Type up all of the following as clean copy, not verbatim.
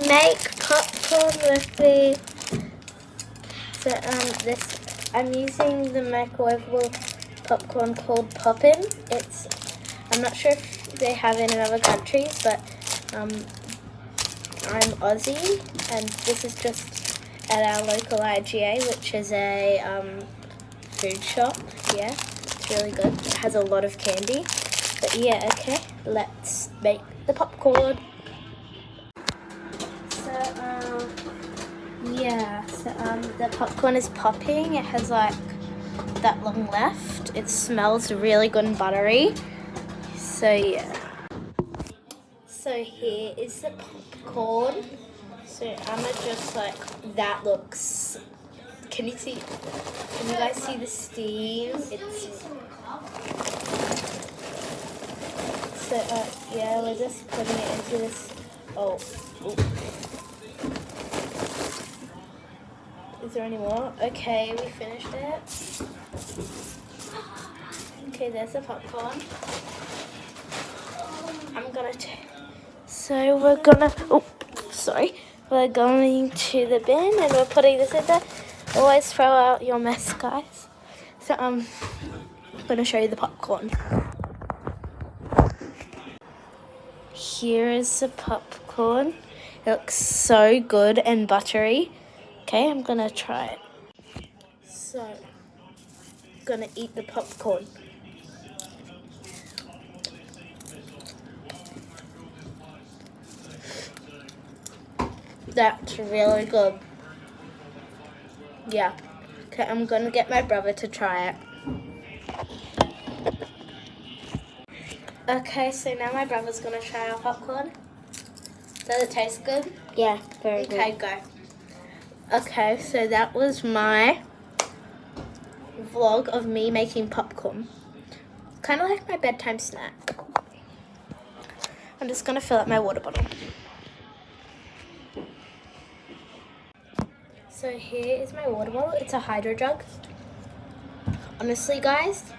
make popcorn with the I'm using the microwavable popcorn called Poppin. I'm not sure if they have it in other countries, but I'm Aussie, and this is just at our local IGA, which is a food shop. Yeah, it's really good. It has a lot of candy. But yeah, okay, let's make the popcorn. The popcorn is popping. It has like that long left. It smells really good and buttery. So yeah. So here is the popcorn. So I'm just like, that looks, can you guys see the steam? Yeah, we're just putting it into this, Is there any more? Okay, we finished it. Okay, there's the popcorn. We're going to the bin and we're putting this in there. Always throw out your mess, guys. So I'm gonna show you the popcorn. Here is the popcorn. It looks so good and buttery. Okay, I'm gonna try it. So, I'm gonna eat the popcorn. That's really good. Yeah. Okay, I'm gonna get my brother to try it. Okay, so now my brother's gonna try our popcorn. Does it taste good? Yeah, very good. Okay, go. Okay, so that was my vlog of me making popcorn. Kind of like my bedtime snack. I'm just gonna fill up my water bottle. So here is my water bottle. It's a Hydro jug. Honestly, guys,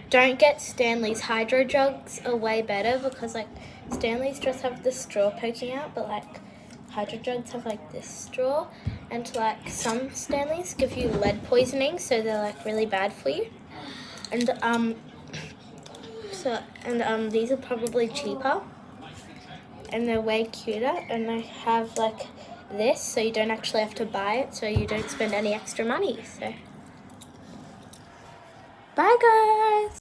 don't get Stanley's. Hydro jugs are way better because like Stanley's just have the straw poking out, but like Hydro jugs have like this straw, and like some Stanleys give you lead poisoning, so they're like really bad for you. And these are probably cheaper, and they're way cuter, and they have like this, so you don't actually have to buy it, so you don't spend any extra money. So bye, guys.